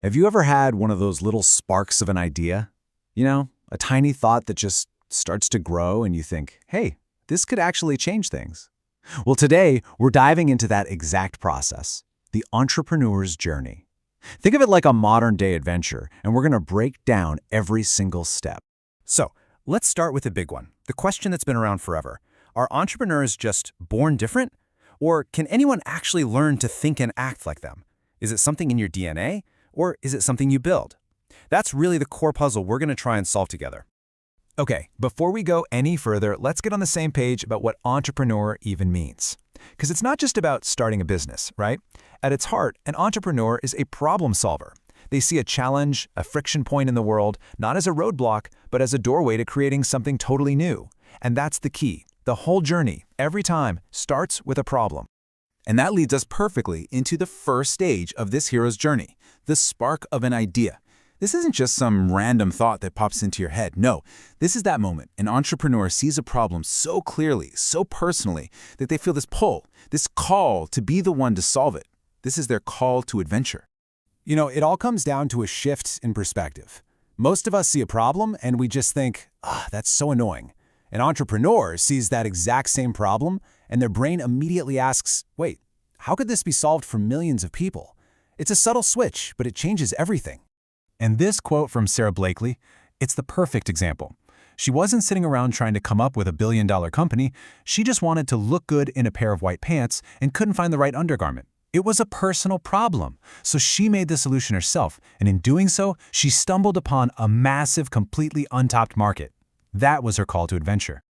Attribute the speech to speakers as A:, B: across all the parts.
A: Have you ever had one of those little sparks of an idea? A tiny thought that just starts to grow and you think, hey, this could actually change things. Well, today we're diving into that exact process, the entrepreneur's journey. Think of it like a modern-day adventure, and we're going to break down every single step.
B: So, let's start with the big one, the question that's been around forever. Are entrepreneurs just born different? Or can anyone actually learn to think and act like them? Is it something in your DNA? Or is it something you build? That's really the core puzzle we're going to try and solve together.
C: Okay, before we go any further, let's get on the same page about what entrepreneur even means. Because it's not just about starting a business, right? At its heart, an entrepreneur is a problem solver. They see a challenge, a friction point in the world, not as a roadblock, but as a doorway to creating something totally new. And that's the key. The whole journey, every time, starts with a problem.
D: And that leads us perfectly into the first stage of this hero's journey, the spark of an idea. This isn't just some random thought that pops into your head. No, this is that moment an entrepreneur sees a problem so clearly, so personally, that they feel this pull, this call to be the one to solve it. This is their call to adventure.
A: It all comes down to a shift in perspective. Most of us see a problem and we just think, that's so annoying. An entrepreneur sees that exact same problem and their brain immediately asks, wait, how could this be solved for millions of people? It's a subtle switch, but it changes everything.
C: And this quote from Sara Blakely, it's the perfect example. She wasn't sitting around trying to come up with a billion-dollar company. She just wanted to look good in a pair of white pants and couldn't find the right undergarment. It was a personal problem. So she made the solution herself, and in doing so, she stumbled upon a massive, completely untapped market. That was her call to adventure.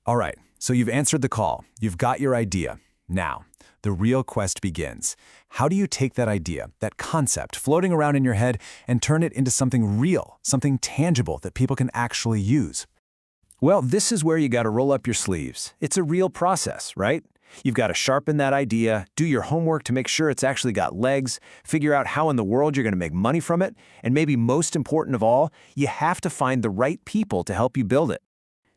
A: All right, so you've answered the call. You've got your idea. Now, the real quest begins. How do you take that idea, that concept floating around in your head, and turn it into something real, something tangible that people can actually use?
B: Well, this is where you got to roll up your sleeves. It's a real process, right? You've got to sharpen that idea, do your homework to make sure it's actually got legs, figure out how in the world you're going to make money from it, and maybe most important of all, you have to find the right people to help you build it.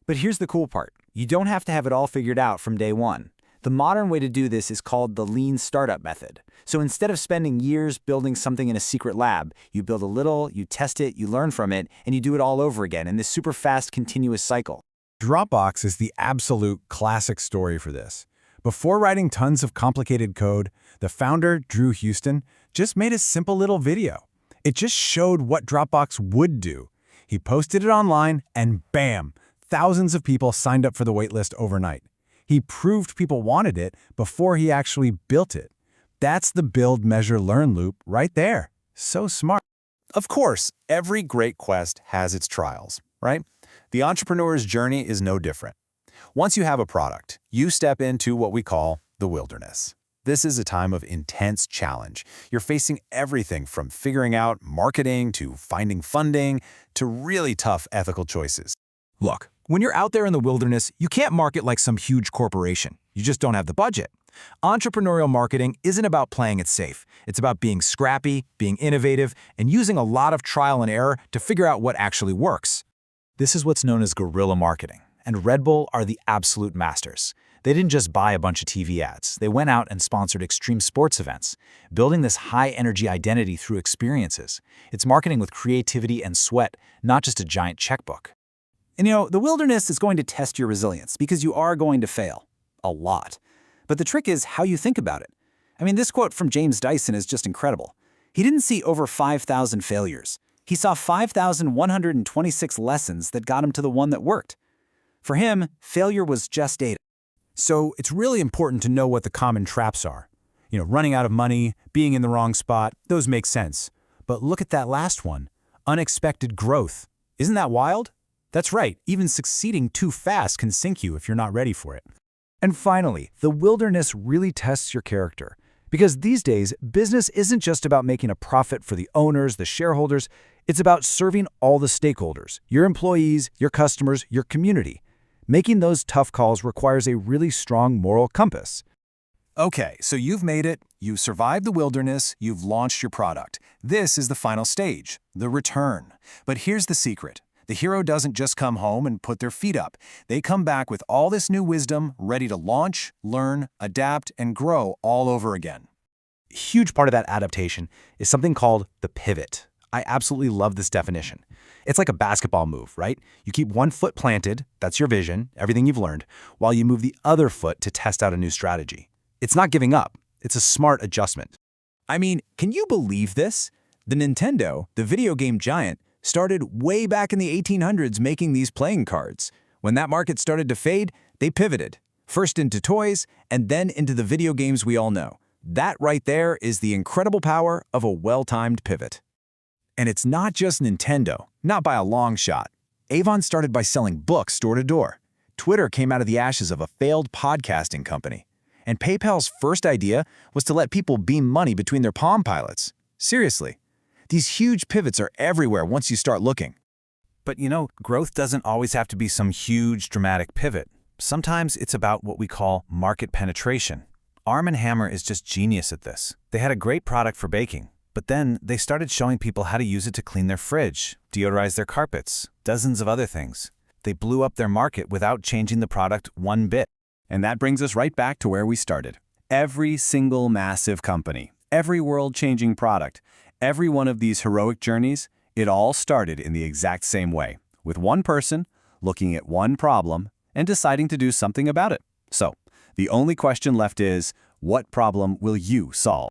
E: But here's the cool part. You don't have to have it all figured out from day one. The modern way to do this is called the lean startup method. So instead of spending years building something in a secret lab, you build a little, you test it, you learn from it, and you do it all over again in this super fast, continuous cycle.
A: Dropbox is the absolute classic story for this. Before writing tons of complicated code, the founder, Drew Houston, just made a simple little video. It just showed what Dropbox would do. He posted it online, and bam, thousands of people signed up for the waitlist overnight. He proved people wanted it before he actually built it. That's the build, measure, learn loop right there. So smart.
B: Of course, every great quest has its trials, right? The entrepreneur's journey is no different. Once you have a product, you step into what we call the wilderness. This is a time of intense challenge. You're facing everything from figuring out marketing to finding funding to really tough ethical choices.
C: Look, when you're out there in the wilderness, you can't market like some huge corporation. You just don't have the budget. Entrepreneurial marketing isn't about playing it safe. It's about being scrappy, being innovative, and using a lot of trial and error to figure out what actually works.
A: This is what's known as guerrilla marketing, and Red Bull are the absolute masters. They didn't just buy a bunch of TV ads. They went out and sponsored extreme sports events, building this high-energy identity through experiences. It's marketing with creativity and sweat, not just a giant checkbook.
E: And the wilderness is going to test your resilience because you are going to fail. A lot. But the trick is how you think about it. This quote from James Dyson is just incredible. He didn't see over 5,000 failures. He saw 5,126 lessons that got him to the one that worked. For him, failure was just data.
A: So it's really important to know what the common traps are. Running out of money, being in the wrong spot, those make sense. But look at that last one, unexpected growth. Isn't that wild? That's right, even succeeding too fast can sink you if you're not ready for it. And finally, the wilderness really tests your character. Because these days, business isn't just about making a profit for the owners, the shareholders. It's about serving all the stakeholders, your employees, your customers, your community. Making those tough calls requires a really strong moral compass.
B: Okay, so you've made it, you've survived the wilderness, you've launched your product. This is the final stage, the return. But here's the secret. The hero doesn't just come home and put their feet up. They come back with all this new wisdom, ready to launch, learn, adapt, and grow all over again.
A: huge part of that adaptation is something called the pivot. I absolutely love this definition. It's like a basketball move, right? You keep one foot planted, that's your vision, everything you've learned, while you move the other foot to test out a new strategy. It's not giving up. It's a smart adjustment.
C: I mean, can you believe this? The Nintendo, the video game giant, started way back in the 1800s making these playing cards. When that market started to fade, they pivoted. First into toys, and then into the video games we all know. That right there is the incredible power of a well-timed pivot.
B: And it's not just Nintendo, not by a long shot. Avon started by selling books door to door. Twitter came out of the ashes of a failed podcasting company. And PayPal's first idea was to let people beam money between their Palm Pilots. Seriously, these huge pivots are everywhere once you start looking.
A: But growth doesn't always have to be some huge, dramatic pivot. Sometimes it's about what we call market penetration. Arm & Hammer is just genius at this. They had a great product for baking, but then they started showing people how to use it to clean their fridge, deodorize their carpets, dozens of other things. They blew up their market without changing the product one bit.
B: And that brings us right back to where we started. Every single massive company, every world-changing product, every one of these heroic journeys, it all started in the exact same way, with one person looking at one problem and deciding to do something about it. So, the only question left is, what problem will you solve?